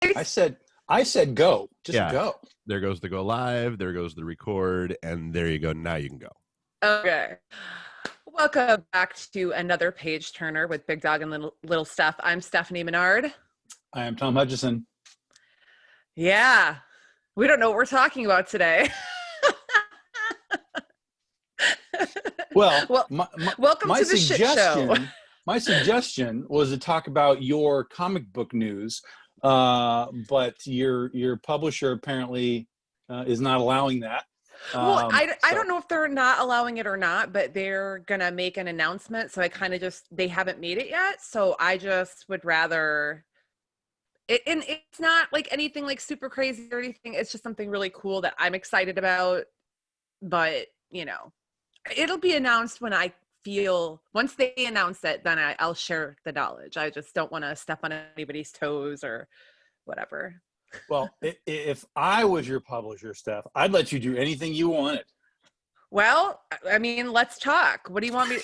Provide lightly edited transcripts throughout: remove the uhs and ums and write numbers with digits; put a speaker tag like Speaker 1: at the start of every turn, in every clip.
Speaker 1: I said go. Just go.
Speaker 2: There goes the go live. There goes the record. And there you go. Now you can go.
Speaker 3: Okay. Welcome back to another page turner with Big Dog and Little Steph. I'm Stephanie Menard.
Speaker 1: I am Tom Hutchison.
Speaker 3: Yeah. We don't know what we're talking about today.
Speaker 1: Well,
Speaker 3: welcome to the shit show.
Speaker 1: My suggestion was to talk about your comic book news, but your publisher apparently is not allowing that.
Speaker 3: Well, I don't know if they're not allowing it or not, but they're going to make an announcement. So I kind of they haven't made it yet. So I just would rather, and it's not like anything like super crazy or anything. It's just something really cool that I'm excited about. But, you know, it'll be announced when I feel, once they announce it, then I'll share the knowledge. I just don't want to step on anybody's toes or whatever.
Speaker 1: Well, if I was your publisher, Steph, I'd let you do anything you wanted.
Speaker 3: Well, I mean, let's talk. What do you want me?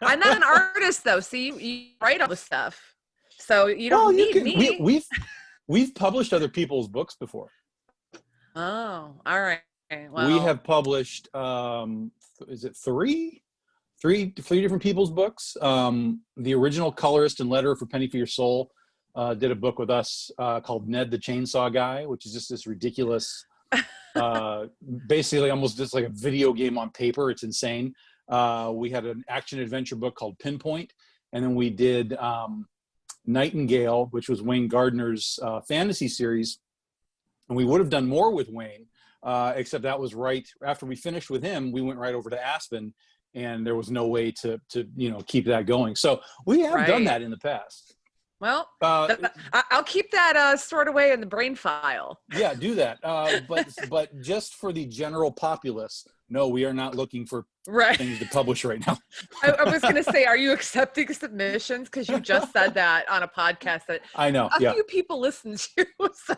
Speaker 3: I'm not an artist, though. See, you write all the stuff, so you don't need me.
Speaker 1: We've published other people's books before.
Speaker 3: Oh, all right. Well,
Speaker 1: we have published. Is it three different people's books? The original colorist and letterer for Penny for Your Soul did a book with us called Ned the Chainsaw Guy, which is just this ridiculous, basically almost just like a video game on paper. It's insane. We had an action adventure book called Pinpoint, and then we did Nightingale, which was Wayne Gardner's fantasy series. And we would have done more with Wayne, except that was right after we finished with him. We went right over to Aspen, and there was no way to keep that going. So we have done that in the past.
Speaker 3: Well, I'll keep that stored away in the brain file.
Speaker 1: Yeah, do that. But just for the general populace, no, we are not looking for things to publish right now.
Speaker 3: I was going to say, are you accepting submissions? Because you just said that on a podcast that
Speaker 1: I know
Speaker 3: a few people listen to. So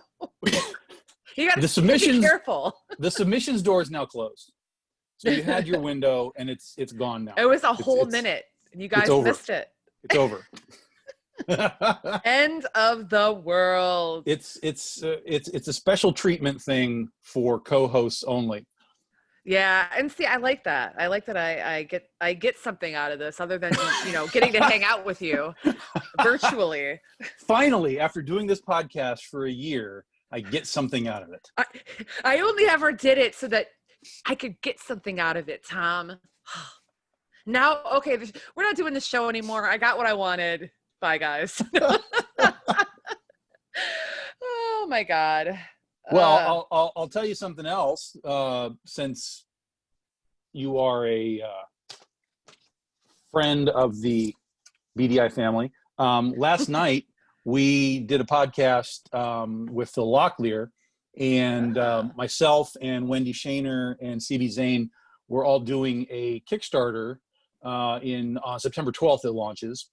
Speaker 3: you got to be careful.
Speaker 1: The submissions door is now closed. So you had your window, and it's gone now.
Speaker 3: It was a whole minute, and you guys missed it.
Speaker 1: It's over.
Speaker 3: End of the world.
Speaker 1: It's a special treatment thing for co-hosts only.
Speaker 3: Yeah, and see, I like that. I like that I get something out of this other than getting to hang out with you virtually.
Speaker 1: Finally, after doing this podcast for a year, I get something out of it.
Speaker 3: I only ever did it so that I could get something out of it, Tom. Now, okay, we're not doing this show anymore. I got what I wanted. Bye, guys. Oh my God.
Speaker 1: Well, I'll tell you something else. Since you are a friend of the BDI family, last night we did a podcast with Phil Locklear, and myself and Wendy Shaner and CB Zane were all doing a Kickstarter on September 12th. It launches.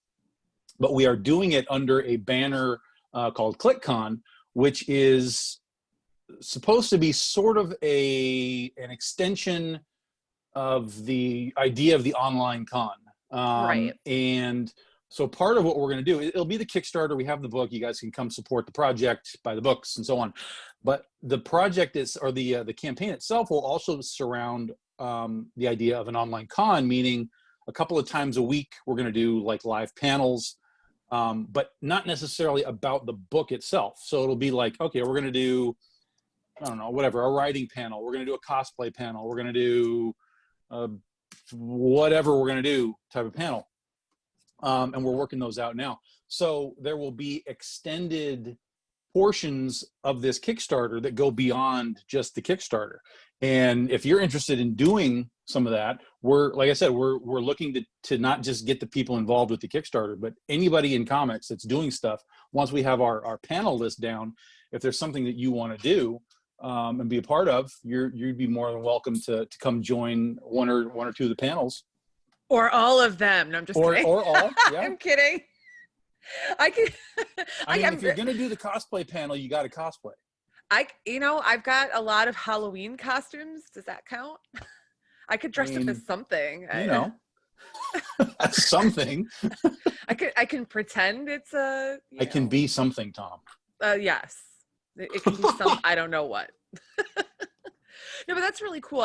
Speaker 1: But we are doing it under a banner called ClickCon, which is supposed to be sort of an extension of the idea of the online con.
Speaker 3: Right.
Speaker 1: And so part of what we're going to do, it'll be the Kickstarter. We have the book. You guys can come support the project, buy the books, and so on. But the project the campaign itself will also surround the idea of an online con, meaning a couple of times a week we're going to do like live panels. But not necessarily about the book itself. So it'll be like, okay, we're going to do, I don't know, whatever, a writing panel. We're going to do a cosplay panel. We're going to do whatever we're going to do type of panel. And we're working those out now. So there will be extended portions of this Kickstarter that go beyond just the Kickstarter. And if you're interested in doing some of that, we're looking to not just get the people involved with the Kickstarter, but anybody in comics that's doing stuff. Once we have our panel list down, if there's something that you want to do and be a part of, you'd be more than welcome to come join one or two of the panels.
Speaker 3: Or all of them. No, I'm just kidding.
Speaker 1: Or all. Yeah.
Speaker 3: I'm kidding. I
Speaker 1: mean, if you're going to do the cosplay panel, you got to cosplay.
Speaker 3: I've got a lot of Halloween costumes. Does that count? I could dress up as something.
Speaker 1: That's something.
Speaker 3: I can pretend it's a.
Speaker 1: I can be something, Tom.
Speaker 3: Yes. It can be some, I don't know what. No, but that's really cool.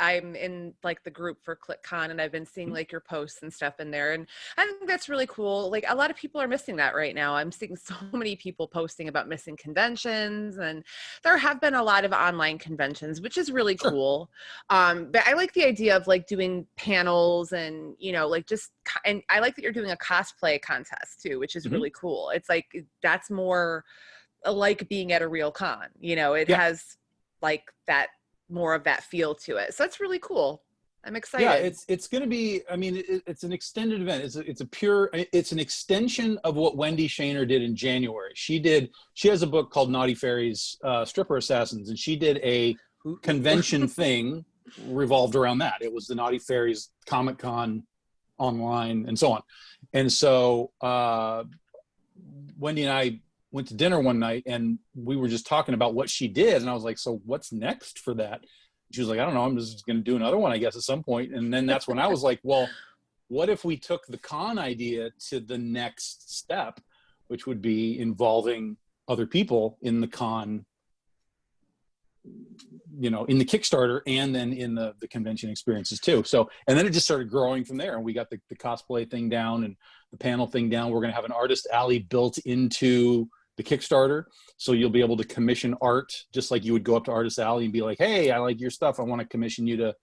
Speaker 3: I'm in like the group for ClickCon, and I've been seeing like your posts and stuff in there. And I think that's really cool. Like a lot of people are missing that right now. I'm seeing so many people posting about missing conventions, and there have been a lot of online conventions, which is really cool. But I like the idea of like doing panels and, like and I like that you're doing a cosplay contest too, which is really cool. It's like, that's more like being at a real con, it has like that, more of that feel to it. So that's really cool. I'm excited.
Speaker 1: Yeah, it's going to be, I mean, it's an extended event. It's an extension of what Wendy Shaner did in January. She has a book called Naughty Fairies, Stripper Assassins, and she did a convention thing revolved around that. It was the Naughty Fairies Comic-Con online and so on. And so Wendy and I went to dinner one night, and we were just talking about what she did. And I was like, so what's next for that? She was like, I don't know, I'm just going to do another one, I guess, at some point. And then that's when I was like, well, what if we took the con idea to the next step, which would be involving other people in the con, in the Kickstarter and then in the convention experiences too. So, and then it just started growing from there. And we got the cosplay thing down and the panel thing down. We're going to have an artist alley built into the Kickstarter. So you'll be able to commission art just like you would go up to Artist Alley and be like, hey, I like your stuff. I want to commission you to,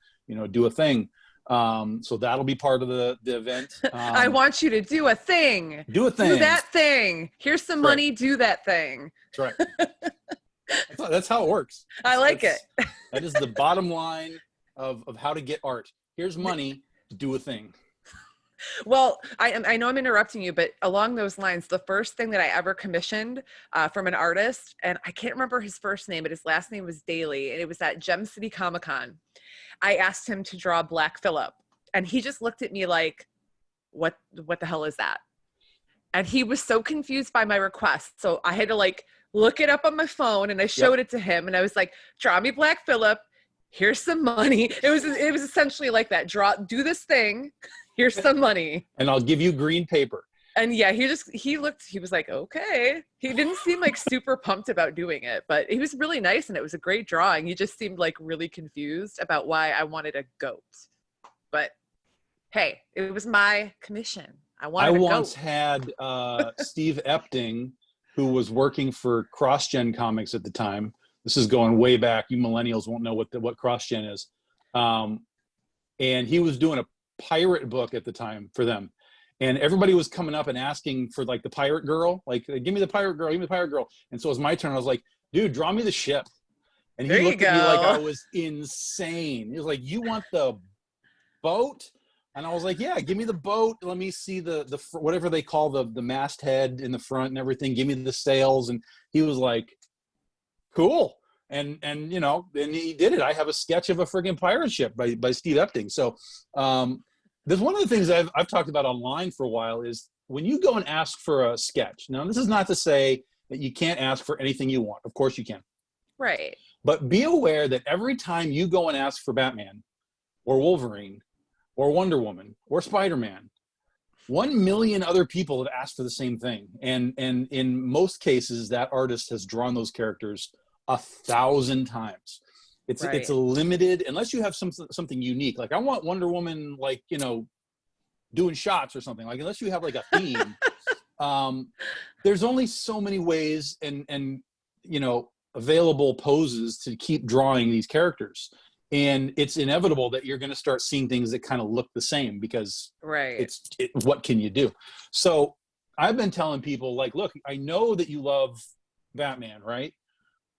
Speaker 1: do a thing. So that'll be part of the event.
Speaker 3: I want you to do a thing.
Speaker 1: Do a thing.
Speaker 3: Do that thing. Here's some money. Do that thing.
Speaker 1: That's right. That's how it works.
Speaker 3: I like it.
Speaker 1: That is the bottom line of how to get art. Here's money to do a thing.
Speaker 3: Well, I know I'm interrupting you, but along those lines, the first thing that I ever commissioned from an artist, and I can't remember his first name, but his last name was Daly, and it was at Gem City Comic-Con. I asked him to draw Black Phillip, and he just looked at me like, what the hell is that? And he was so confused by my request. So I had to like look it up on my phone, and I showed it to him, and I was like, draw me Black Phillip. Here's some money. It was essentially like that. Do this thing. Here's some money. And I'll give you green paper. And yeah, he was like, okay. He didn't seem like super pumped about doing it, but he was really nice and it was a great drawing. He just seemed like really confused about why I wanted a goat. But hey, it was my commission. I once had Steve Epting, who was working for CrossGen Comics at the time. This is going way back. You millennials won't know what CrossGen is. And he was doing a pirate book at the time for them. And everybody was coming up and asking for like the pirate girl, like, give me the pirate girl, give me the pirate girl. And so it was my turn. I was like, dude, draw me the ship. And he looked at me like I was insane. He was like, you want the boat? And I was like, yeah, give me the boat. Let me see the whatever they call the masthead in the front and everything. Give me the sails. And he was like, cool. And you know, and he did it. I have a sketch of a friggin' pirate ship by Steve Epting. So there's one of the things I've talked about online for a while is when you go and ask for a sketch. Now, this is not to say that you can't ask for anything you want. Of course you can. Right. But be aware that every time you go and ask for Batman or Wolverine or Wonder Woman or Spider-Man, 1 million other people have asked for the same thing. And in most cases, that artist has drawn those characters 1,000 times. It's a limited, unless you have something unique. Like I want Wonder Woman, like, you know, doing shots or something. Like unless you have like a theme, there's only so many ways and you know, available poses to keep drawing these characters. And it's inevitable that you're going to start seeing things that kind of look the same because what can you do? So I've been telling people like, look, I know that you love Batman, right?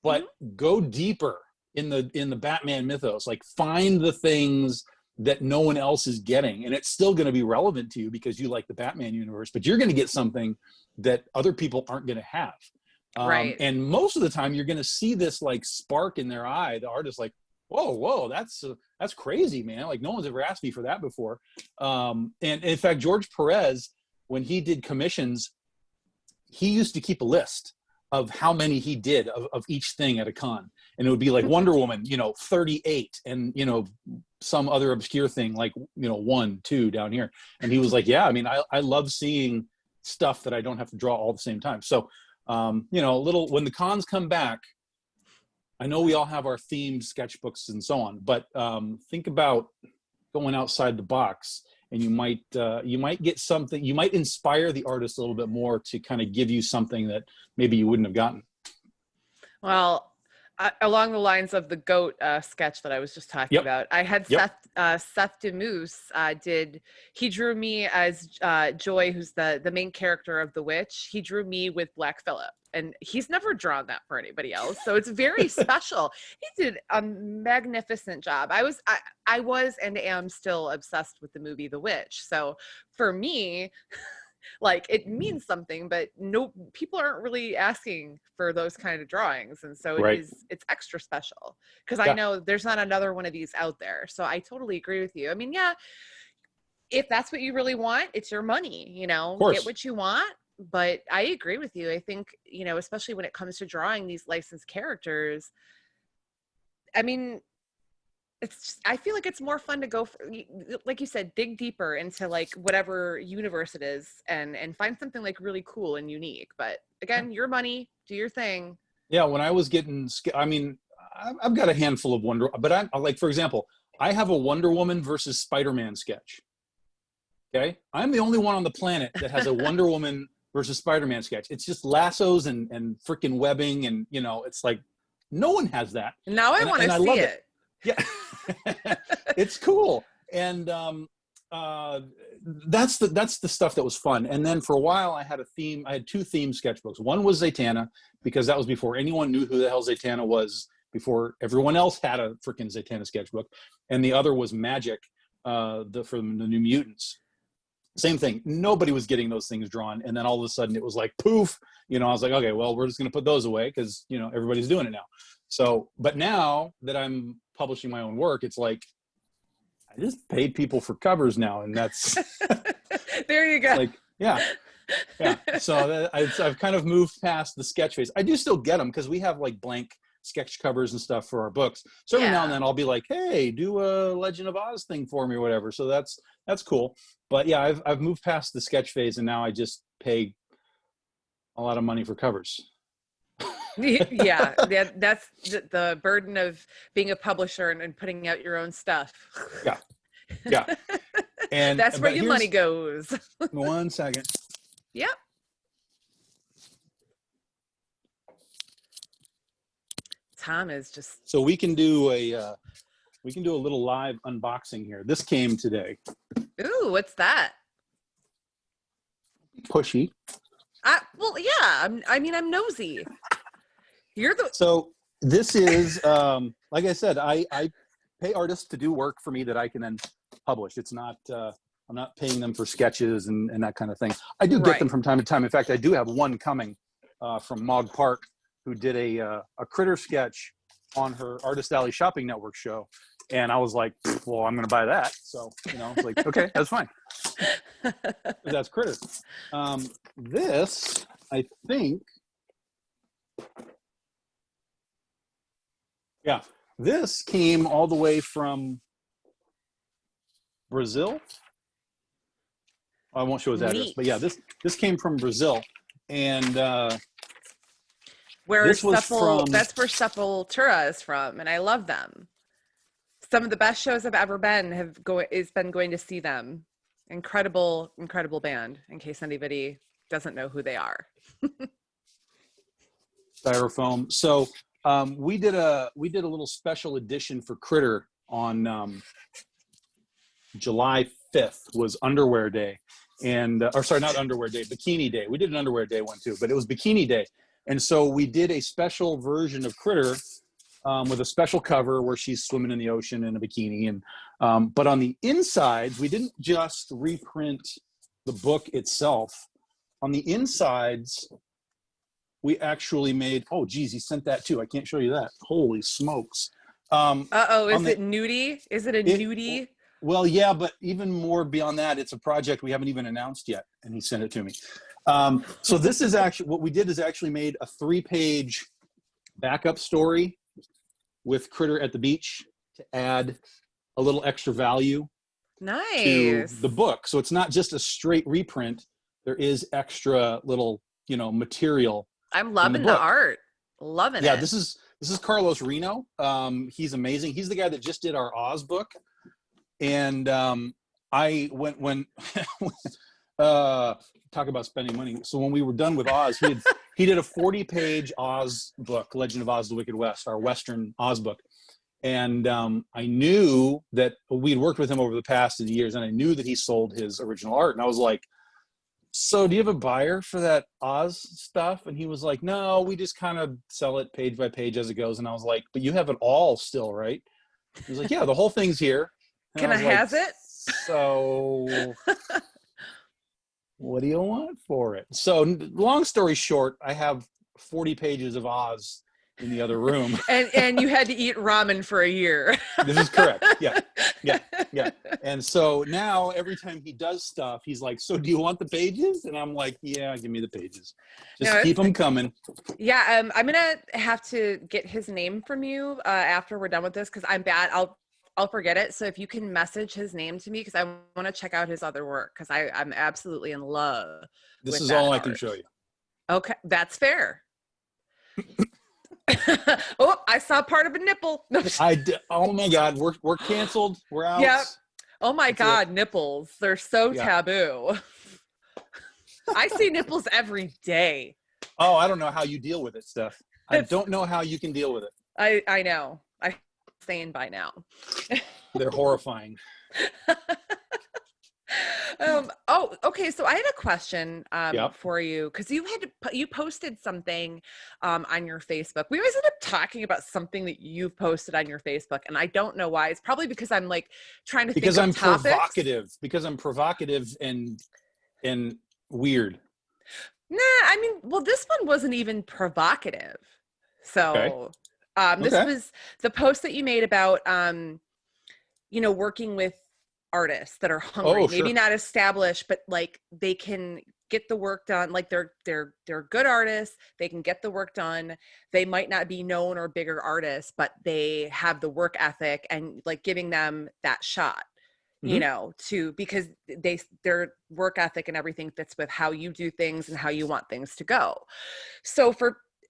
Speaker 3: But go deeper in the Batman mythos. Like find the things that no one else is getting, and it's still going to be relevant to you because you like the Batman universe. But you're going to get something that other people aren't going to have. And most of the time, you're going to see this like spark in their eye. The artist like, whoa, that's crazy, man. Like no one's ever asked me for that before. And in fact, George Perez, when he did commissions, he used to keep a list of how many he did of each thing at a con. And it would be like Wonder Woman, you know, 38 and, you know, some other obscure thing like, you know, 1, 2 down here. And he was like, yeah, I mean, I love seeing stuff that I don't have to draw all at the same time. So
Speaker 1: When the cons come back, I know we all have our themed sketchbooks and so on, but think about going outside the box, and you might get something. You might inspire the artist a little bit more to kind of give you something that maybe you wouldn't have gotten.
Speaker 3: Well, along the lines of the goat sketch that I was just talking about, I had Seth DeMoose he drew me as Joy, who's the main character of The Witch. He drew me with Black Phillip, and he's never drawn that for anybody else, so it's very special. He did a magnificent job. I was and am still obsessed with the movie The Witch, so for me, like, it means something, but no, people aren't really asking for those kind of drawings, and so it's extra special because I know there's not another one of these out there. So I totally agree with you. I mean, if that's what you really want, it's your money, get what you want. But I agree with you. I think, especially when it comes to drawing these licensed characters, I mean, I feel like it's more fun to go for, like you said, dig deeper into like whatever universe it is and find something like really cool and unique. But again, your money, do your thing.
Speaker 1: Yeah. When I was getting, I've got a handful of but I'm like, for example, I have a Wonder Woman versus Spider-Man sketch. Okay. I'm the only one on the planet that has a Wonder Woman versus Spider-Man sketch. It's just lassos and freaking webbing. And it's like, no one has that.
Speaker 3: Now I want to see it.
Speaker 1: Yeah, it's cool. And that's the stuff that was fun. And then for a while I had two theme sketchbooks. One was Zatanna, because that was before anyone knew who the hell Zatanna was, before everyone else had a freaking Zatanna sketchbook. And the other was Magic, from the New Mutants. Same thing. Nobody was getting those things drawn. And then all of a sudden it was like, poof, I was like, okay, well, we're just going to put those away because, everybody's doing it now. So, but now that I'm publishing my own work, it's like, I just paid people for covers now. And that's,
Speaker 3: there you go.
Speaker 1: Like, yeah. So I've kind of moved past the sketch phase. I do still get them because we have like blank sketch covers and stuff for our books. So every now and then I'll be like, hey, do a Legend of Oz thing for me or whatever. So that's cool. But yeah, I've moved past the sketch phase, and now I just pay a lot of money for covers.
Speaker 3: Yeah, that's the burden of being a publisher and putting out your own stuff.
Speaker 1: Yeah. And
Speaker 3: that's where your money goes.
Speaker 1: 1 second.
Speaker 3: Yep. Tom is just,
Speaker 1: so we can do a little live unboxing here. This came today.
Speaker 3: Ooh, what's that?
Speaker 1: Pushy.
Speaker 3: Well, yeah. I'm nosy.
Speaker 1: So this is, like I said, I pay artists to do work for me that I can then publish. It's not, I'm not paying them for sketches and that kind of thing. I do get them from time to time. In fact, I do have one coming from Mog Park, who did a critter sketch on her Artist Alley Shopping Network show. And I was like, well, I'm going to buy that. So, it's like, okay, that's fine. That's critter. This, I think, yeah, this came all the way from Brazil. I won't show his address, but yeah, this came from Brazil. And
Speaker 3: that's where Sepultura is from, and I love them. Some of the best shows I've ever been has been going to see them. Incredible band, in case anybody doesn't know who they are.
Speaker 1: Styrofoam. So we did a little special edition for Critter on July 5th was Underwear Day. And or sorry, not Underwear Day, Bikini Day. We did an Underwear Day one too, but it was Bikini Day. And so we did a special version of Critter with a special cover where she's swimming in the ocean in a bikini. And but on the insides, we didn't just reprint the book itself. On the insides, we actually made, oh geez, he sent that too. I can't show you that. Holy smokes.
Speaker 3: Is it nudie? Is it a nudie?
Speaker 1: Well, yeah, but even more beyond that, it's a project we haven't even announced yet, and he sent it to me. So this is actually, what we did is actually made a 3-page backup story with Critter at the beach to add a little extra value to the book. So it's not just a straight reprint. There is extra little, material
Speaker 3: I'm
Speaker 1: in
Speaker 3: loving the
Speaker 1: book.
Speaker 3: art. Loving
Speaker 1: Yeah,
Speaker 3: it.
Speaker 1: this is Carlos Reno. He's amazing. He's the guy that just did our Oz book. And I went when talk about spending money. So when we were done with Oz, he did a 40-page Oz book, Legend of Oz: The Wicked West, our Western Oz book. And I knew that we'd worked with him over the past years, and I knew that he sold his original art. And I was like, so do you have a buyer for that Oz stuff? And he was like, no, we just kind of sell it page by page as it goes. And I was like, but you have it all still, right? He was like, yeah, the whole thing's here. And
Speaker 3: Can I has it?
Speaker 1: So what do you want for it? So long story short, I have 40 pages of Oz in the other room.
Speaker 3: and you had to eat ramen for a year.
Speaker 1: This is correct. Yeah. And so now every time he does stuff, he's like, so do you want the pages? And I'm like, yeah, give me the pages. Just keep them coming.
Speaker 3: Yeah. I'm going to have to get his name from you after we're done with this, because I'm bad. I'll forget it. So if you can message his name to me, because I want to check out his other work, because I'm absolutely in love.
Speaker 1: This is all I can show you.
Speaker 3: Okay. That's fair. Oh, I saw part of a nipple.
Speaker 1: Oh my God, we're canceled. We're out.
Speaker 3: Yep. Oh my God, nipples. They're so taboo. I see nipples every day.
Speaker 1: Oh, I don't know how you deal with it, Steph. I don't know how you can deal with it.
Speaker 3: I know. I'm saying by now.
Speaker 1: They're horrifying.
Speaker 3: Okay. So I had a question for you, because you posted something on your Facebook. We always end up talking about something that you've posted on your Facebook, and I don't know why. It's probably because I'm like trying to think of topics.
Speaker 1: Because I'm provocative and weird.
Speaker 3: Nah, I mean, well, this one wasn't even provocative. So this was the post that you made about working with artists that are hungry, maybe not established, but like they can get the work done. Like they're good artists. They can get the work done. They might not be known or bigger artists, but they have the work ethic, and like giving them that shot, because their work ethic and everything fits with how you do things and how you want things to go. So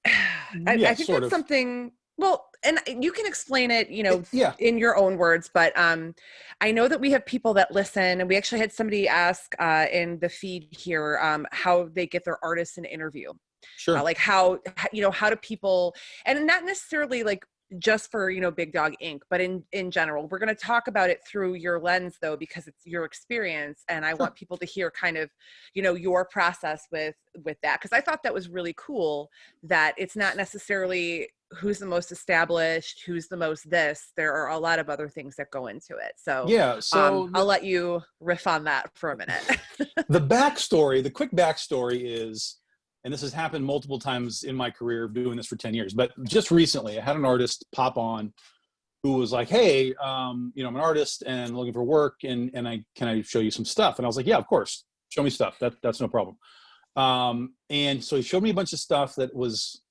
Speaker 3: I think that's something. Well, and you can explain it, in your own words, but I know that we have people that listen, and we actually had somebody ask in the feed here how they get their artists an interview.
Speaker 1: Sure.
Speaker 3: Like how do people, and not necessarily like just for, Big Dog Inc., but in general, we're going to talk about it through your lens though, because it's your experience. And I want people to hear kind of, your process with that. Cause I thought that was really cool that it's not necessarily who's the most established, who's the most this. There are a lot of other things that go into it. So I'll let you riff on that for a minute.
Speaker 1: The quick backstory is, and this has happened multiple times in my career doing this for 10 years, but just recently I had an artist pop on who was like, hey, I'm an artist and looking for work, and can I show you some stuff? And I was like, yeah, of course, show me stuff. That's no problem. And so he showed me a bunch of stuff that was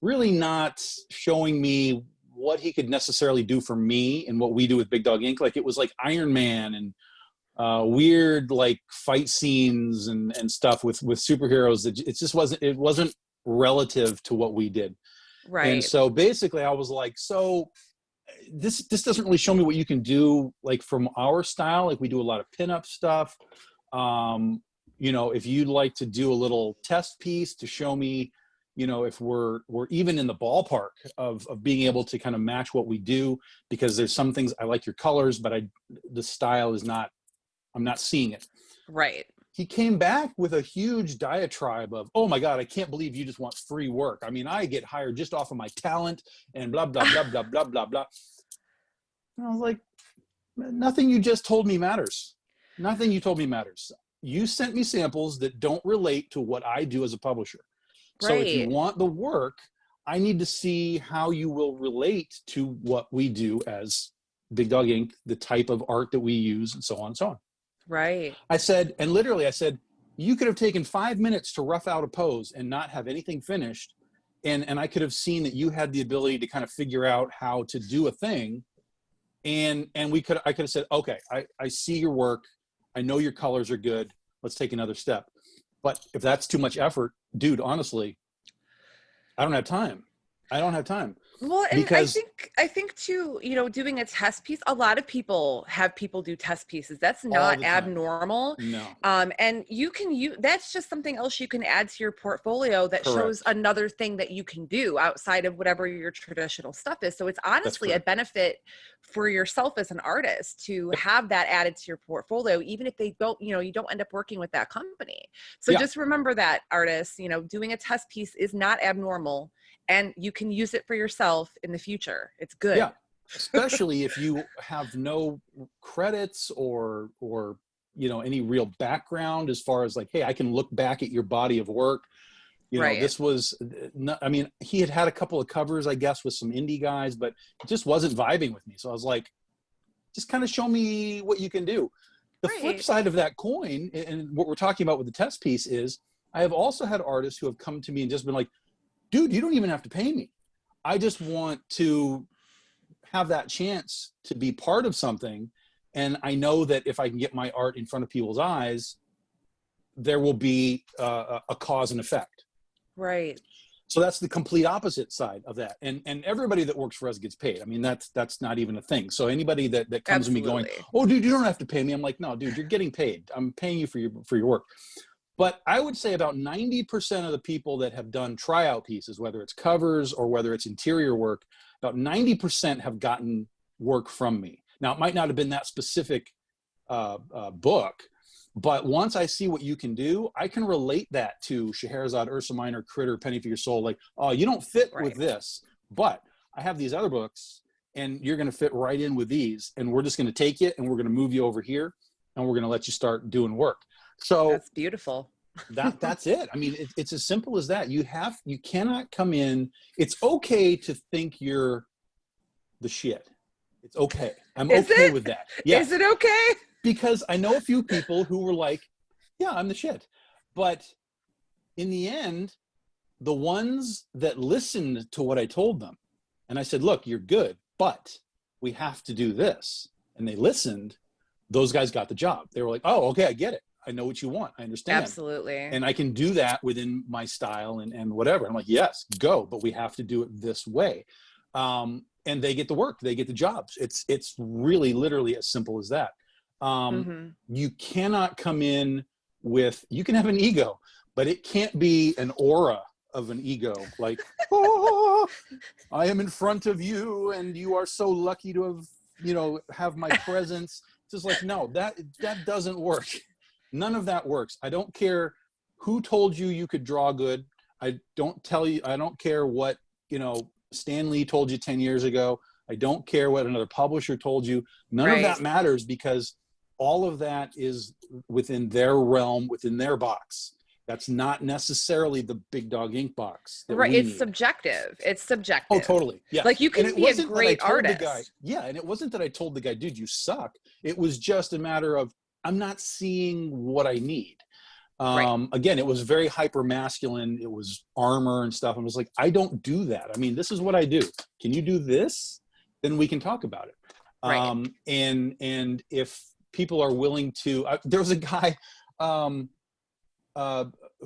Speaker 1: really not showing me what he could necessarily do for me and what we do with Big Dog Inc. Like it was like Iron Man and weird like fight scenes and stuff with superheroes that it wasn't relative to what we did.
Speaker 3: Right.
Speaker 1: And so basically I was like, so this doesn't really show me what you can do like from our style. Like we do a lot of pinup stuff. If you'd like to do a little test piece to show me, if we're even in the ballpark of being able to kind of match what we do, because there's some things I like your colors, but the style is not, I'm not seeing it.
Speaker 3: Right.
Speaker 1: He came back with a huge diatribe of, oh my God, I can't believe you just want free work. I mean, I get hired just off of my talent and blah, blah, blah, blah, blah, blah, blah. And I was like, nothing you just told me matters. Nothing you told me matters. You sent me samples that don't relate to what I do as a publisher. Right. So if you want the work, I need to see how you will relate to what we do as Big Dog Inc., the type of art that we use, and so on and so on.
Speaker 3: Right.
Speaker 1: I said, you could have taken 5 minutes to rough out a pose and not have anything finished. And I could have seen that you had the ability to kind of figure out how to do a thing. And I could have said, okay, I see your work. I know your colors are good. Let's take another step. But if that's too much effort, dude, honestly, I don't have time.
Speaker 3: Well, and
Speaker 1: Because
Speaker 3: I think too, doing a test piece, a lot of people have people do test pieces. That's
Speaker 1: all
Speaker 3: not
Speaker 1: the time.
Speaker 3: abnormal.
Speaker 1: No.
Speaker 3: And that's just something else you can add to your portfolio that shows
Speaker 1: Correct.
Speaker 3: another thing that you can do outside of whatever your traditional stuff is. So it's honestly a benefit for yourself as an artist to have that added to your portfolio, even if they don't, you don't end up working with that company. So just remember that, artists, doing a test piece is not abnormal. And you can use it for yourself in the future. It's good.
Speaker 1: Yeah, especially if you have no credits or any real background as far as like, hey, I can look back at your body of work. This was not, I mean, he had a couple of covers, I guess, with some indie guys, but it just wasn't vibing with me. So I was like, just kind of show me what you can do. The flip side of that coin, and what we're talking about with the test piece, is I have also had artists who have come to me and just been like, dude, you don't even have to pay me. I just want to have that chance to be part of something. And I know that if I can get my art in front of people's eyes, there will be a cause and effect.
Speaker 3: Right.
Speaker 1: So that's the complete opposite side of that. And everybody that works for us gets paid. I mean, that's not even a thing. So anybody that comes to me going, oh, dude, you don't have to pay me. I'm like, no, dude, you're getting paid. I'm paying you for your work. But I would say about 90% of the people that have done tryout pieces, whether it's covers or whether it's interior work, about 90% have gotten work from me. Now, it might not have been that specific book, but once I see what you can do, I can relate that to Scheherazade, Ursa Minor, Critter, Penny for Your Soul. Like, oh, you don't fit with this, but I have these other books, and you're going to fit right in with these, and we're just going to take it, and we're going to move you over here, and we're going to let you start doing work. So
Speaker 3: that's beautiful.
Speaker 1: That's it. I mean, it's as simple as that. You cannot come in. It's okay to think you're the shit. It's okay. I'm okay with that. Yeah.
Speaker 3: Is it okay?
Speaker 1: Because I know a few people who were like, yeah, I'm the shit. But in the end, the ones that listened to what I told them, and I said, look, you're good, but we have to do this. And they listened, those guys got the job. They were like, oh, okay, I get it. I know what you want. I understand.
Speaker 3: Absolutely.
Speaker 1: And I can do that within my style and whatever. I'm like, yes, go, but we have to do it this way. And they get the work, they get the jobs. It's really literally as simple as that. You cannot come in with, you can have an ego, but it can't be an aura of an ego. Like, oh, I am in front of you and you are so lucky to have my presence. It's just like, no, that doesn't work. None of that works. I don't care who told you could draw good. I don't care what, Stan Lee told you 10 years ago. I don't care what another publisher told you. None of that matters, because all of that is within their realm, within their box. That's not necessarily the Big Dog Ink box.
Speaker 3: Right. It's subjective. It's subjective.
Speaker 1: Oh, totally. Yeah.
Speaker 3: Like, you can be a great artist.
Speaker 1: And it wasn't that I told the guy, dude, you suck. It was just a matter of, I'm not seeing what I need. Again, it was very hyper masculine. It was armor and stuff. I was like, I don't do that. I mean, this is what I do. Can you do this? Then we can talk about it. And if people are willing to, there was a guy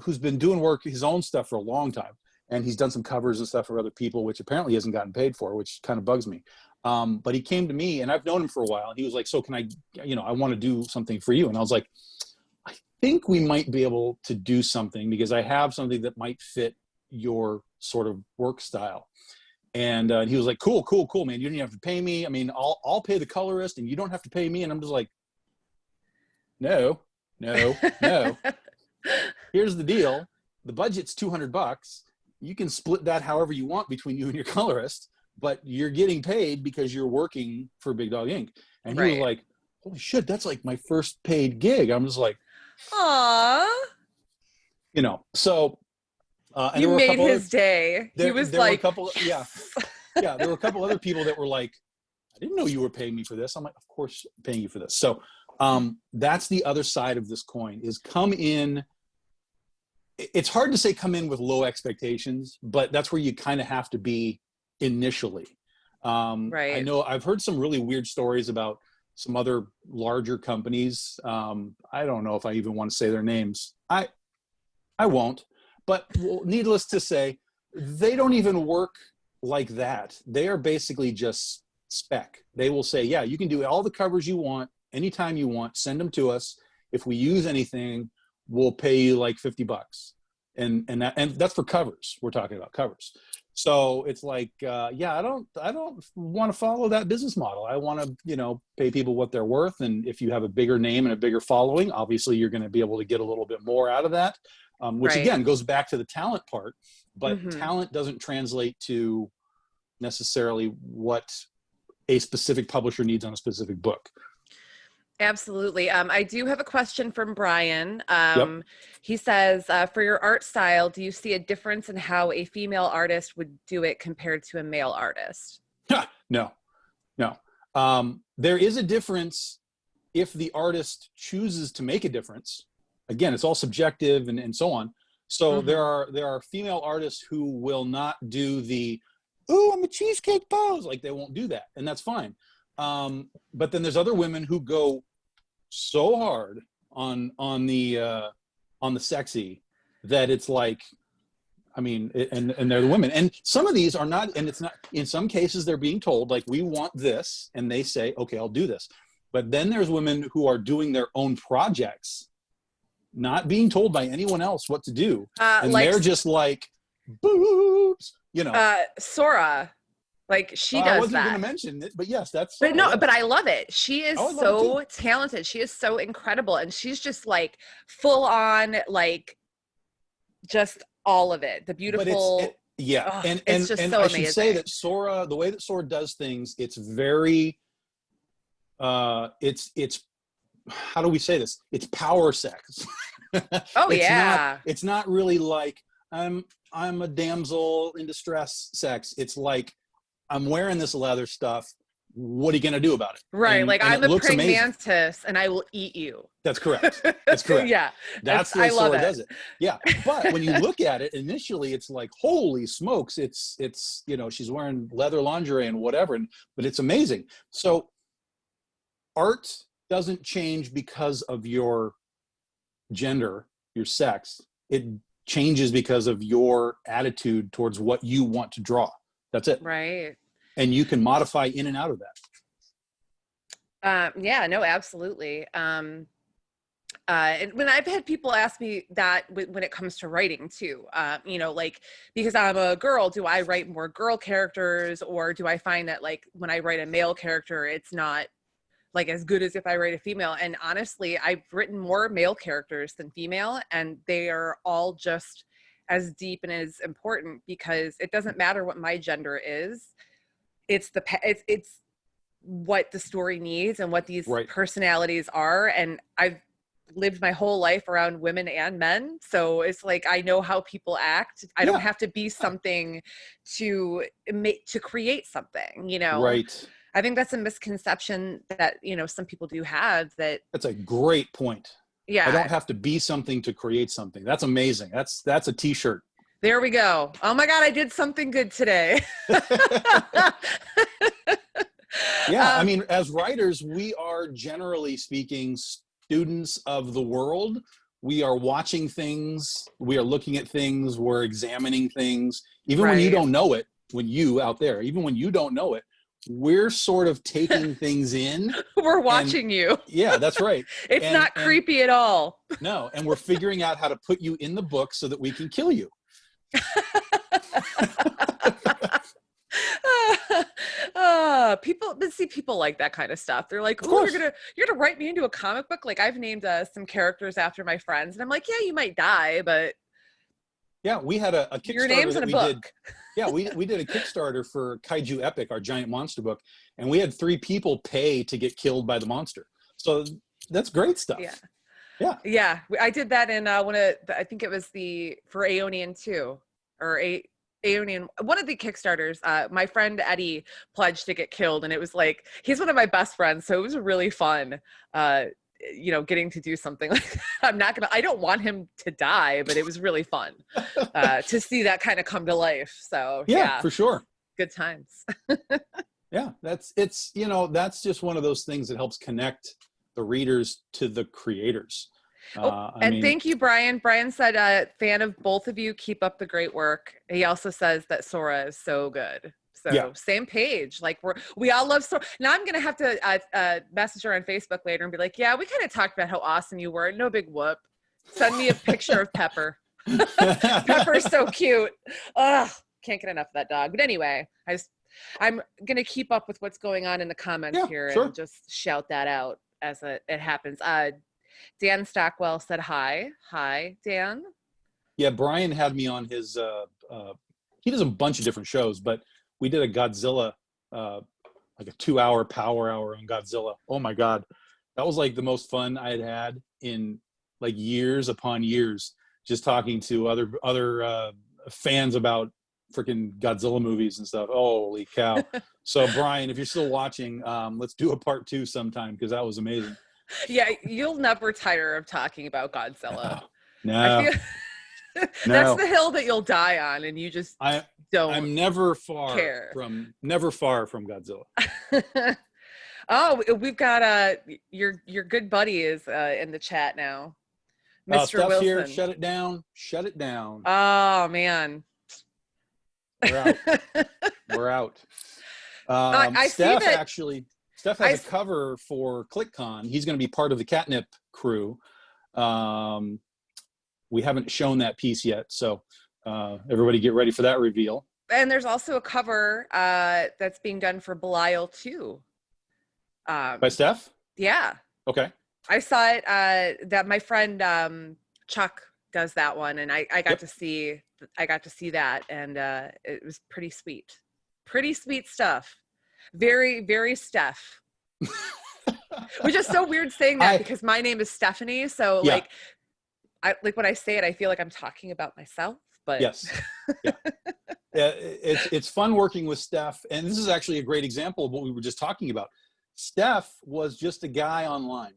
Speaker 1: who's been doing work, his own stuff for a long time. And he's done some covers and stuff for other people, which apparently he hasn't gotten paid for, which kind of bugs me. But he came to me, and I've known him for a while, and he was like, so can I want to do something for you. And I was like, I think we might be able to do something, because I have something that might fit your sort of work style. And he was like, cool, man. You don't even have to pay me. I mean, I'll pay the colorist and you don't have to pay me. And I'm just like, no. Here's the deal. The budget's $200. You can split that however you want between you and your colorist, but you're getting paid because you're working for Big Dog Ink. And he was like, holy shit, that's like my first paid gig. I'm just like,
Speaker 3: aww.
Speaker 1: So and
Speaker 3: you made his day. He was like,
Speaker 1: there were a couple other people that were like, I didn't know you were paying me for this. I'm like, of course, I'm paying you for this. So that's the other side of this coin, is come in. It's hard to say come in with low expectations, but that's where you kind of have to be initially. I know I've heard some really weird stories about some other larger companies. I don't know if I even want to say their names. I won't. But needless to say, They don't even work like that. They are basically just spec. They will say, yeah, you can do all the covers you want, anytime you want, send them to us. If we use anything, we'll pay you like $50. And that's for covers. We're talking about covers. So it's like, yeah, I don't want to follow that business model. I want to, pay people what they're worth. And if you have a bigger name and a bigger following, obviously you're going to be able to get a little bit more out of that, which
Speaker 3: Right.
Speaker 1: again goes back to the talent part. But
Speaker 3: Mhm.
Speaker 1: talent doesn't translate to necessarily what a specific publisher needs on a specific book.
Speaker 3: Absolutely. I do have a question from Brian.
Speaker 1: Yep.
Speaker 3: He says, for your art style, do you see a difference in how a female artist would do it compared to a male artist?
Speaker 1: No. There is a difference if the artist chooses to make a difference. Again, it's all subjective and so on. So there are female artists who will not do the, "Ooh, I'm a cheesecake pose." Like they won't do that, and that's fine. But then there's other women who go so hard on the sexy that it's like, I mean, and they're the women. And some of these are not, and it's not, in some cases they're being told like, we want this, and they say, okay, I'll do this. But then there's women who are doing their own projects, not being told by anyone else what to do, and
Speaker 3: like,
Speaker 1: they're just like, boobs,
Speaker 3: Sora, like she does that.
Speaker 1: I wasn't going to mention it, but yes, that's.
Speaker 3: But no,
Speaker 1: yes.
Speaker 3: but I love it. She is so talented. She is so incredible, and she's just like full on, like just all of it. The beautiful.
Speaker 1: And
Speaker 3: it's just
Speaker 1: and
Speaker 3: so
Speaker 1: I
Speaker 3: amazing.
Speaker 1: should say that Sora, the way that Sora does things, it's very. It's how do we say this? It's power sex. It's not really like I'm a damsel in distress sex. It's like, I'm wearing this leather stuff. What are you going to do about it?
Speaker 3: Right.
Speaker 1: And
Speaker 3: I'm a praying mantis and I will eat you.
Speaker 1: That's correct. That's correct.
Speaker 3: Yeah.
Speaker 1: That's the way Sora does it. Yeah. But when you look at it, initially it's like, holy smokes. It's, she's wearing leather lingerie and whatever, but it's amazing. So art doesn't change because of your gender, your sex. It changes because of your attitude towards what you want to draw. That's it.
Speaker 3: Right.
Speaker 1: And you can modify in and out of that.
Speaker 3: Yeah, no, absolutely. And when I've had people ask me that when it comes to writing too, like, because I'm a girl, do I write more girl characters, or do I find that like when I write a male character, it's not like as good as if I write a female? And honestly, I've written more male characters than female, and they are all just as deep and as important, because it doesn't matter what my gender is. It's what the story needs and what these personalities are. And I've lived my whole life around women and men. So it's like, I know how people act. I don't have to be something to create something,
Speaker 1: Right.
Speaker 3: I think that's a misconception that, some people do have.
Speaker 1: That's a great point.
Speaker 3: Yeah.
Speaker 1: I don't have to be something to create something. That's amazing. That's a t-shirt.
Speaker 3: There we go. Oh my God, I did something good today.
Speaker 1: Yeah. I mean, as writers, we are generally speaking students of the world. We are watching things. We are looking at things. We're examining things. Even when you don't know it, even when you don't know it, we're sort of taking things in.
Speaker 3: We're watching you.
Speaker 1: Yeah, that's right.
Speaker 3: It's not creepy at all.
Speaker 1: No, and we're figuring out how to put you in the book so that we can kill you.
Speaker 3: People like that kind of stuff. They're like, "Oh, you're gonna write me into a comic book?" Like, I've named some characters after my friends, and I'm like, "Yeah, you might die, but
Speaker 1: yeah." We had a Kickstarter.
Speaker 3: Your name's in a book.
Speaker 1: Yeah, we did a Kickstarter for Kaiju Epic, our giant monster book, and we had 3 people pay to get killed by the monster. So that's great stuff.
Speaker 3: Yeah. I did that in I think it was for Aeonian 2 or Aeonian, one of the Kickstarters. My friend Eddie pledged to get killed, and it was like, he's one of my best friends, so it was really fun. Getting to do something like that. I don't want him to die, but it was really fun to see that kind of come to life. So
Speaker 1: yeah, for sure.
Speaker 3: Good times.
Speaker 1: Yeah, that's just one of those things that helps connect the readers to the creators.
Speaker 3: Thank you, Brian. Brian said, fan of both of you, keep up the great work. He also says that Sora is so good. So same page. Like we all love Sora. Now I'm gonna have to message her on Facebook later and be like, yeah, we kind of talked about how awesome you were. No big whoop. Send me a picture of Pepper. Pepper's so cute. Ugh, can't get enough of that dog. But anyway, I'm gonna keep up with what's going on in the comments here and just shout that out as it happens. Dan Stockwell said hi. Hi, Dan.
Speaker 1: Yeah, Brian had me on his he does a bunch of different shows, but we did a Godzilla like a 2-hour power hour on Godzilla. Oh my God. That was like the most fun I had in like years upon years, just talking to other fans about freaking Godzilla movies and stuff. Holy cow. So Brian, if you're still watching, let's do a part 2 sometime, because that was amazing.
Speaker 3: Yeah, you'll never tire of talking about Godzilla.
Speaker 1: No.
Speaker 3: I feel that's the hill that you'll die on, and you just don't.
Speaker 1: I'm never far
Speaker 3: care.
Speaker 1: from Godzilla.
Speaker 3: Oh, we've got your good buddy is in the chat now, Mr. Wilson.
Speaker 1: Here, shut it down. Shut it down.
Speaker 3: Oh man,
Speaker 1: we're out. We're out.
Speaker 3: I
Speaker 1: Steph
Speaker 3: see that.
Speaker 1: Actually, Steph has a cover for ClickCon. He's going to be part of the Catnip crew. We haven't shown that piece yet, so everybody get ready for that reveal.
Speaker 3: And there's also a cover that's being done for Belial too.
Speaker 1: By Steph?
Speaker 3: Yeah.
Speaker 1: Okay.
Speaker 3: I saw it. That my friend Chuck does that one, and I got to see. I got to see that, and it was pretty sweet. Pretty sweet stuff. Very, very Steph. Which is so weird saying that because my name is Stephanie. So like when I say it, I feel like I'm talking about myself. But
Speaker 1: yes, it's fun working with Steph, and this is actually a great example of what we were just talking about. Steph was just a guy online,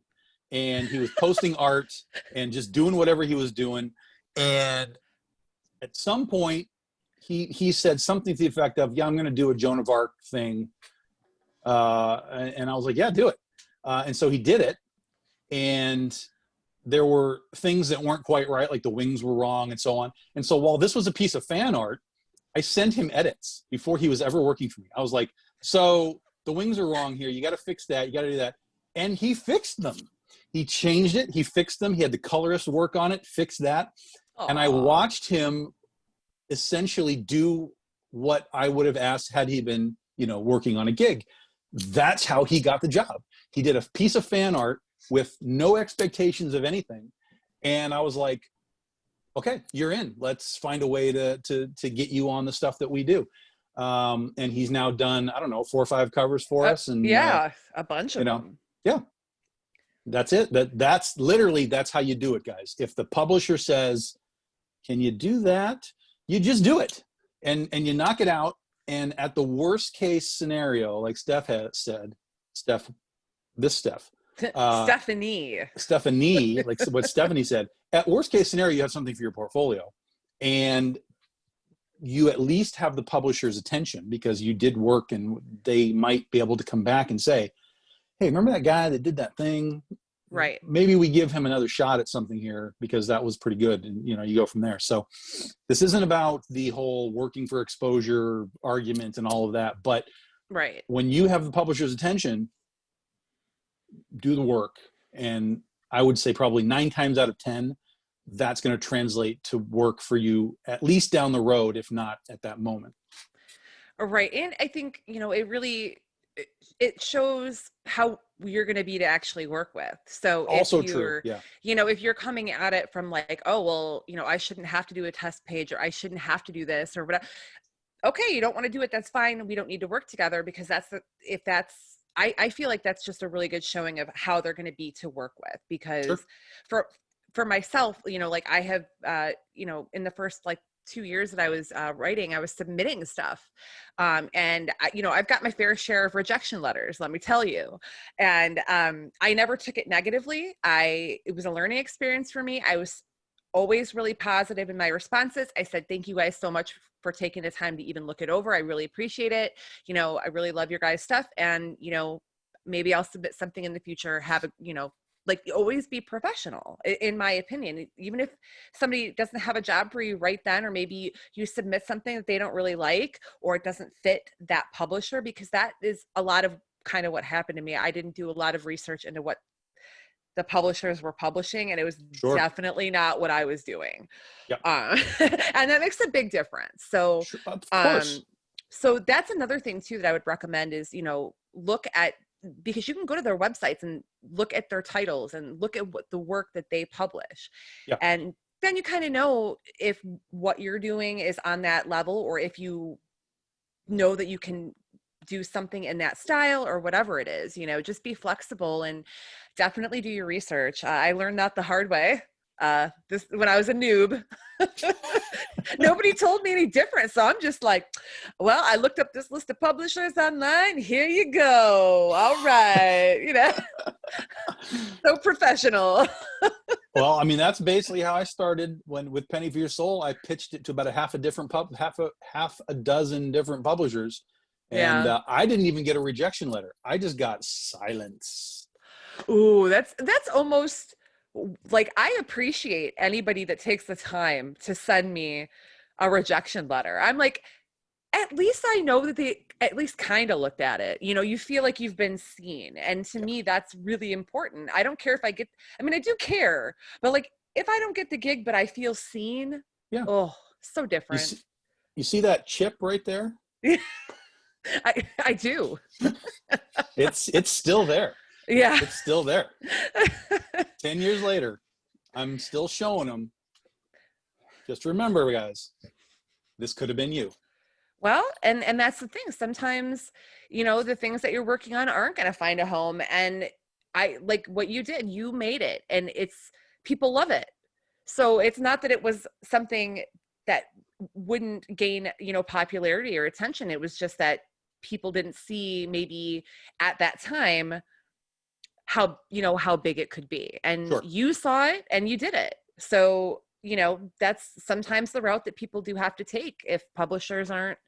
Speaker 1: and he was posting art and just doing whatever he was doing. And at some point, he said something to the effect of, "Yeah, I'm going to do a Joan of Arc thing." And I was like, "Yeah, do it." And so he did it, and there were things that weren't quite right, like the wings were wrong and so on. And so while this was a piece of fan art, I sent him edits before he was ever working for me. I was like, so the wings are wrong here. You got to fix that. You got to do that. And he fixed them. He changed it. He fixed them. He had the colorist work on it, fix that. Aww. And I watched him essentially do what I would have asked had he been, working on a gig. That's how he got the job. He did a piece of fan art with no expectations of anything. And I was like, okay, you're in. Let's find a way to get you on the stuff that we do. And he's now done, I don't know, 4 or 5 covers for us. And
Speaker 3: a bunch of them.
Speaker 1: Yeah. That's it. That's literally, that's how you do it, guys. If the publisher says, can you do that? You just do it and you knock it out. And at the worst case scenario, like Steph has said, Stephanie, like what Stephanie said, at worst case scenario, you have something for your portfolio, and you at least have the publisher's attention because you did work, and they might be able to come back and say, hey, remember that guy that did that thing?
Speaker 3: Right.
Speaker 1: Maybe we give him another shot at something here because that was pretty good. And, you go from there. So this isn't about the whole working for exposure argument and all of that. But
Speaker 3: right.
Speaker 1: When you have the publisher's attention, do the work. And I would say probably 9 times out of 10, that's going to translate to work for you, at least down the road, if not at that moment.
Speaker 3: Right. And I think, it shows how you're going to be to actually work with. So
Speaker 1: also true. Yeah.
Speaker 3: If you're coming at it from like, oh, well, I shouldn't have to do a test page, or I shouldn't have to do this or whatever. Okay. You don't want to do it. That's fine. We don't need to work together, because I feel like that's just a really good showing of how they're going to be to work with, because for myself, like I have, in the first 2 years that I was writing, I was submitting stuff. And I've got my fair share of rejection letters, let me tell you. And I never took it negatively. It was a learning experience for me. I was always really positive in my responses. I said, thank you guys so much for taking the time to even look it over. I really appreciate it. I really love your guys' stuff. And, maybe I'll submit something in the future, have a, like always be professional, in my opinion. Even if somebody doesn't have a job for you right then, or maybe you submit something that they don't really like, or it doesn't fit that publisher, because that is a lot of kind of what happened to me. I didn't do a lot of research into what the publishers were publishing, and it was
Speaker 1: Sure.
Speaker 3: definitely not what I was doing.
Speaker 1: Yep.
Speaker 3: And that makes a big difference. So,
Speaker 1: Sure, of course.
Speaker 3: So that's another thing too that I would recommend is, look at, because you can go to their websites and look at their titles and look at what the work that they publish.
Speaker 1: Yeah.
Speaker 3: And then you kind of know if what you're doing is on that level, or if you know that you can do something in that style or whatever it is. Just be flexible and definitely do your research. I learned that the hard way. This when I was a noob. Nobody told me any different, so I'm just like, well, I looked up this list of publishers online. Here you go. All right, so professional.
Speaker 1: Well, I mean, that's basically how I started with Penny for Your Soul. I pitched it to about half a dozen different publishers, and I didn't even get a rejection letter. I just got silence.
Speaker 3: Ooh, that's almost like, I appreciate anybody that takes the time to send me a rejection letter. I'm like, at least I know that they at least kind of looked at it. You feel like you've been seen. And to me, that's really important. I don't care if I do care, but like, if I don't get the gig, but I feel seen, oh, so different.
Speaker 1: You see that chip right there?
Speaker 3: I do.
Speaker 1: It's still there.
Speaker 3: Yeah.
Speaker 1: It's still there. 10 years later, I'm still showing them. Just remember, guys, this could have been you.
Speaker 3: Well, and that's the thing. Sometimes, the things that you're working on aren't going to find a home. And I like what you did. You made it, and people love it. So it's not that it was something that wouldn't gain, popularity or attention. It was just that people didn't see maybe at that time how big it could be. And
Speaker 1: Sure.
Speaker 3: You saw it and you did it. So, that's sometimes the route that people do have to take. If publishers aren't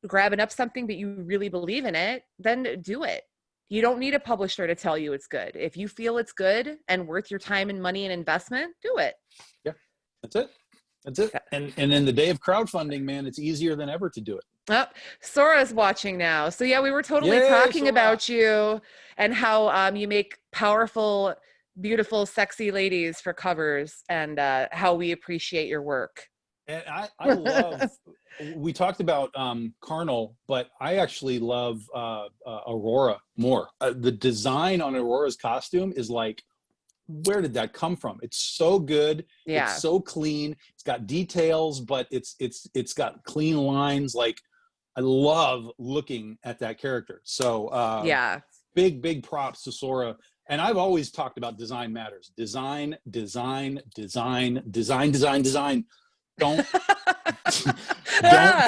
Speaker 3: grabbing up something, but you really believe in it, then do it. You don't need a publisher to tell you it's good. If you feel it's good and worth your time and money and investment, do it.
Speaker 1: Yeah, that's it. That's it. And in the day of crowdfunding, man, it's easier than ever to do it.
Speaker 3: Oh, Sora's watching now. So yeah, we were totally talking
Speaker 1: Sora.
Speaker 3: about you and how you make powerful, beautiful, sexy ladies for covers, and how we appreciate your work.
Speaker 1: And I love, we talked about Carnal, but I actually love Aurora more. The design on Aurora's costume is like, where did that come from? It's so good.
Speaker 3: Yeah.
Speaker 1: It's so clean. It's got details, but it's got clean lines. Like, I love looking at that character. So big props to Sora. And I've always talked about design matters. Design. Don't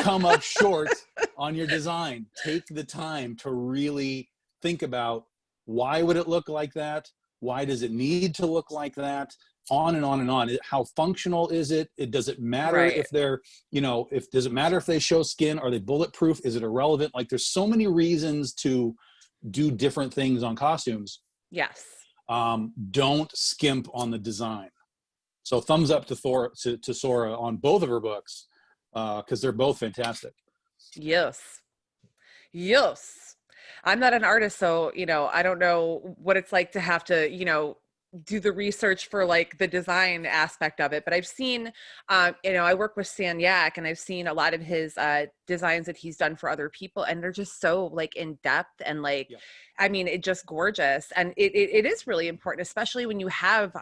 Speaker 1: come up short on your design. Take the time to really think about, why would it look like that? Why does it need to look like that? On and on and on. How functional is it? Does it matter if they're, does it matter if they show skin? Are they bulletproof? Is it irrelevant? Like, there's so many reasons to do different things on costumes.
Speaker 3: Yes.
Speaker 1: Don't skimp on the design. So thumbs up to Sora on both of her books, because they're both fantastic.
Speaker 3: Yes. I'm not an artist, so, I don't know what it's like to have to, do the research for like the design aspect of it. But I've seen, I work with Stan Yak, and I've seen a lot of his designs that he's done for other people, and they're just so like in depth and like, I mean, it just gorgeous. And it is really important, especially when you have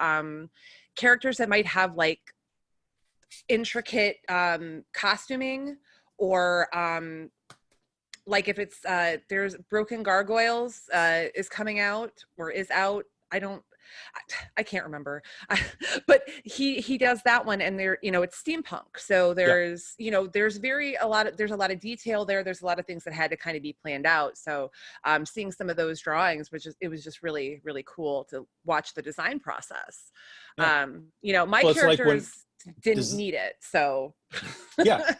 Speaker 3: characters that might have like intricate costuming, or like if it's there's Broken Gargoyles is coming out or is out. I can't remember, but he does that one, and there, it's steampunk. So there's, there's a lot of detail there. There's a lot of things that had to kind of be planned out. So seeing some of those drawings, it was just really, really cool to watch the design process.
Speaker 1: Yeah.
Speaker 3: My characters didn't need it. So
Speaker 1: yeah.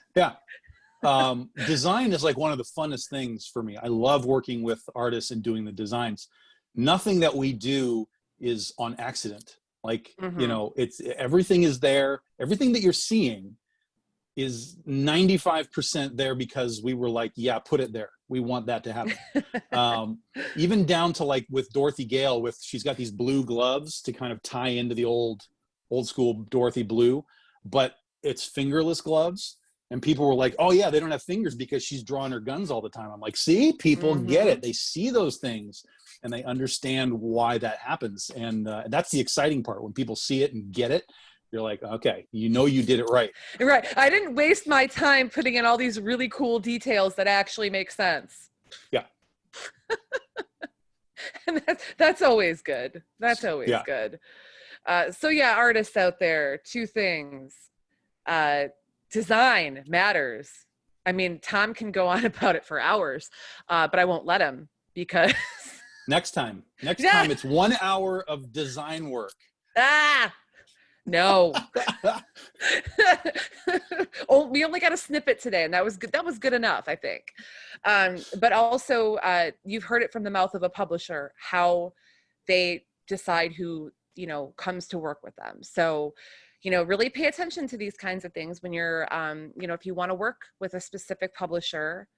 Speaker 1: Design is like one of the funnest things for me. I love working with artists and doing the designs. Nothing that we do is on accident. Like,
Speaker 3: Mm-hmm.
Speaker 1: it's everything is there. Everything that you're seeing is 95% there because we were like, yeah, put it there. We want that to happen. Even down to like with Dorothy Gale, she's got these blue gloves to kind of tie into the old school Dorothy blue, but it's fingerless gloves. And people were like, oh yeah, they don't have fingers because she's drawing her guns all the time. I'm like, see, people get
Speaker 3: Mm-hmm.
Speaker 1: it. They see those things and they understand why that happens. And that's the exciting part. When people see it and get it, you're like, okay, you did it right.
Speaker 3: Right. I didn't waste my time putting in all these really cool details that actually make sense.
Speaker 1: Yeah.
Speaker 3: And that's always good. That's always
Speaker 1: Yeah.
Speaker 3: good. So yeah, artists out there, two things. Design matters. I mean, Tom can go on about it for hours, but I won't let him because
Speaker 1: Next time
Speaker 3: Yeah.
Speaker 1: it's 1 hour of design work.
Speaker 3: No. Oh, we only got a snippet today, and that was good. That was good enough, I think. But also, you've heard it from the mouth of a publisher how they decide who comes to work with them. So, really pay attention to these kinds of things when you're, if you want to work with a specific publisher,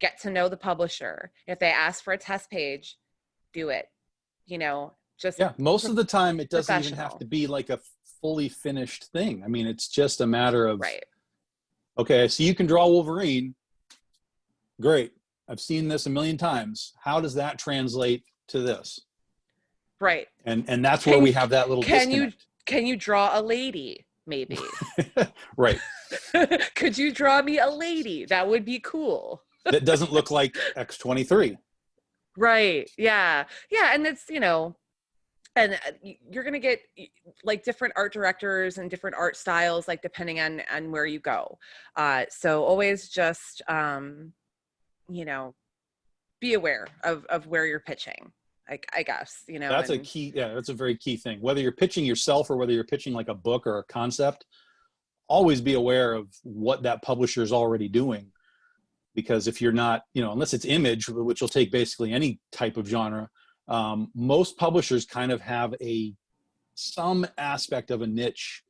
Speaker 3: get to know the publisher. If they ask for a test page, do it. Just
Speaker 1: Most of the time it doesn't even have
Speaker 3: professional.
Speaker 1: to be like a fully finished thing. I mean, it's just a matter of,
Speaker 3: Right.
Speaker 1: okay, so you can draw Wolverine. Great. I've seen this a million times. How does that translate to this?
Speaker 3: Right.
Speaker 1: And that's where we have that little disconnect.
Speaker 3: Can you draw a lady? Maybe.
Speaker 1: Right.
Speaker 3: Could you draw me a lady? That would be cool.
Speaker 1: That doesn't look like X-23.
Speaker 3: Right. Yeah. Yeah. And it's, and you're going to get like different art directors and different art styles, like depending on where you go. So always just, be aware of where you're pitching. I guess,
Speaker 1: That's a key. Yeah, that's a very key thing. Whether you're pitching yourself or whether you're pitching like a book or a concept, always be aware of what that publisher is already doing. Because if you're not, unless it's image, which will take basically any type of genre, most publishers kind of have some aspect of a niche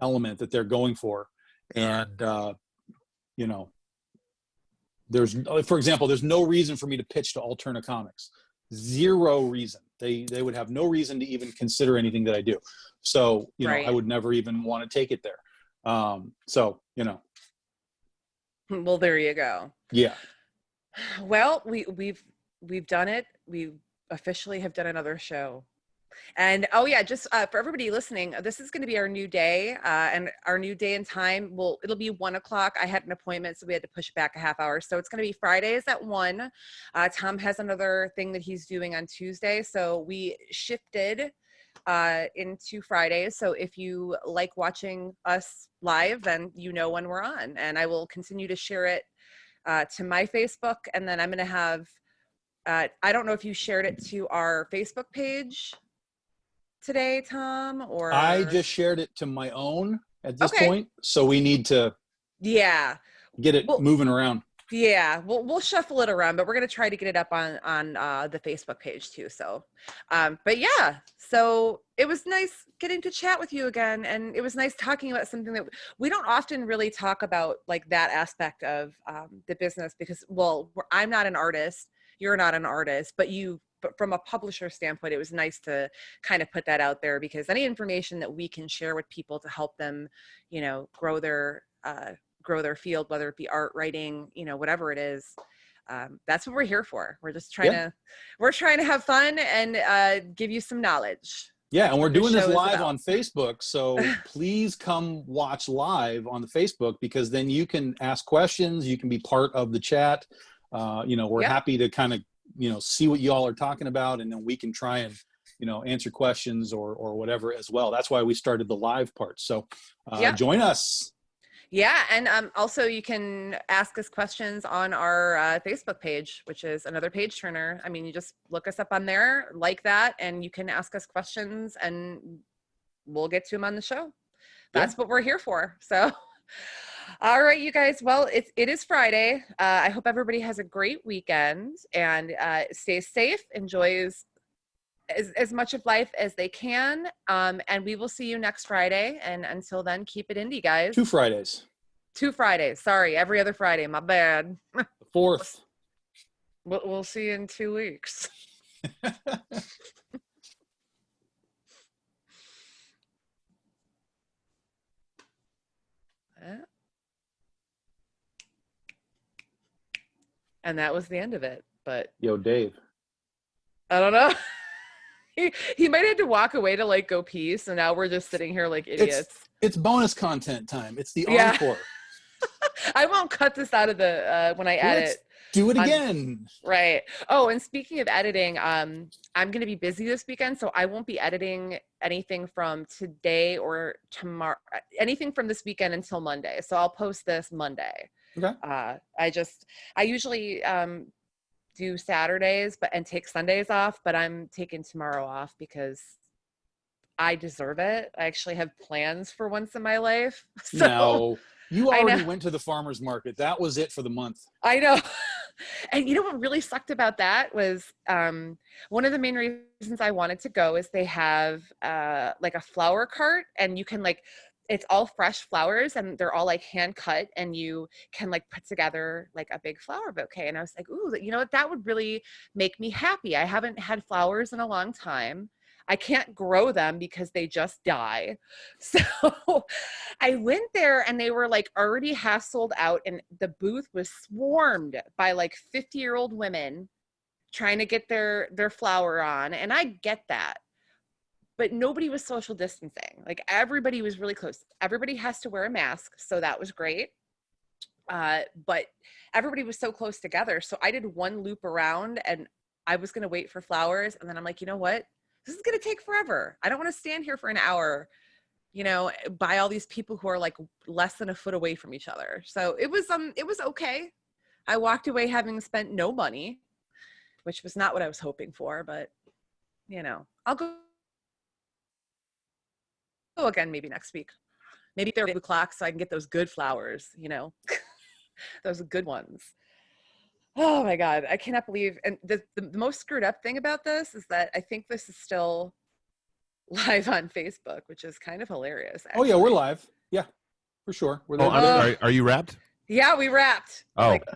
Speaker 1: element that they're going for. And, for example, there's no reason for me to pitch to Alterna Comics. Zero reason. They would have no reason to even consider anything that I do. So,
Speaker 3: Right.
Speaker 1: I would never even want to take it there.
Speaker 3: Well, there you go.
Speaker 1: Yeah.
Speaker 3: Well, we've done it. We officially have done another show. And just for everybody listening, this is going to be our new day, and our new day and time. It'll be 1:00. I had an appointment, so we had to push back a half hour. So it's going to be Fridays at 1. Tom has another thing that he's doing on Tuesday, so we shifted into Fridays. So if you like watching us live, then when we're on, and I will continue to share it to my Facebook, and then I'm going to have. I don't know if you shared it to our Facebook page today, Tom, or
Speaker 1: I just shared it to my own at this
Speaker 3: Okay.
Speaker 1: point, so we need to get it moving around.
Speaker 3: Yeah, we'll shuffle it around, but we're gonna try to get it up on the Facebook page too. So, but yeah, so it was nice getting to chat with you again, and it was nice talking about something that we don't often really talk about, like that aspect of the business, because I'm not an artist, you're not an artist, but from a publisher standpoint, it was nice to kind of put that out there, because any information that we can share with people to help them, grow their field, whether it be art, writing, whatever it is, that's what we're here for. We're just trying to have fun and give you some knowledge.
Speaker 1: Yeah, and we're doing this live on Facebook, so please come watch live on the Facebook, because then you can ask questions, you can be part of the chat. We're happy to kind of see what you all are talking about, and then we can try and answer questions or whatever as well. That's why we started the live part. So join us.
Speaker 3: Yeah, and also you can ask us questions on our Facebook page, which is another page turner. I mean, you just look us up on there like that, and you can ask us questions, and we'll get to them on the show. That's what we're here for. So, all right, you guys. Well, it is Friday. I hope everybody has a great weekend and stays safe, enjoys as much of life as they can. And we will see you next Friday. And until then, keep it indie, guys.
Speaker 1: 2 Fridays.
Speaker 3: 2 Fridays. Sorry, every other Friday. My bad.
Speaker 1: The 4th.
Speaker 3: We'll see you in 2 weeks. And that was the end of it. But
Speaker 1: Yo, Dave.
Speaker 3: I don't know. He might have to walk away to like go pee. So now we're just sitting here like idiots.
Speaker 1: It's bonus content time. It's the
Speaker 3: Yeah.
Speaker 1: encore.
Speaker 3: I won't cut this out of the when I edit.
Speaker 1: Do it again.
Speaker 3: Right. Oh, and speaking of editing, I'm going to be busy this weekend, so I won't be editing anything from today or tomorrow, anything from this weekend until Monday. So I'll post this Monday.
Speaker 1: Okay.
Speaker 3: I usually do Saturdays and take Sundays off, but I'm taking tomorrow off because I deserve it. I actually have plans for once in my life. So,
Speaker 1: no, you already went to the farmer's market. That was it for the month.
Speaker 3: I know. And you know what really sucked about that was one of the main reasons I wanted to go is they have like a flower cart, and you can like, it's all fresh flowers and they're all like hand cut, and you can like put together like a big flower bouquet. And I was like, ooh, you know what? That would really make me happy. I haven't had flowers in a long time. I can't grow them because they just die. So I went there and they were like already half sold out, and the booth was swarmed by like 50-year-old women trying to get their flower on. And I get that, but nobody was social distancing. Like everybody was really close. Everybody has to wear a mask. So that was great. But everybody was so close together. So I did one loop around and I was going to wait for flowers. And then I'm like, you know what? This is going to take forever. I don't want to stand here for an hour, you know, by all these people who are like less than a foot away from each other. So it was okay. I walked away having spent no money, which was not what I was hoping for, but you know, I'll go again maybe next week. Maybe they're 8 o'clock so I can get those good flowers, you know, those good ones. Oh my God, I cannot believe. And the most screwed up thing about this is that I think this is still live on Facebook, which is kind of hilarious. Actually.
Speaker 1: Oh yeah, we're live. Yeah, for sure. We're there.
Speaker 2: Are you wrapped?
Speaker 3: Yeah, we wrapped.
Speaker 2: Oh.
Speaker 3: Like,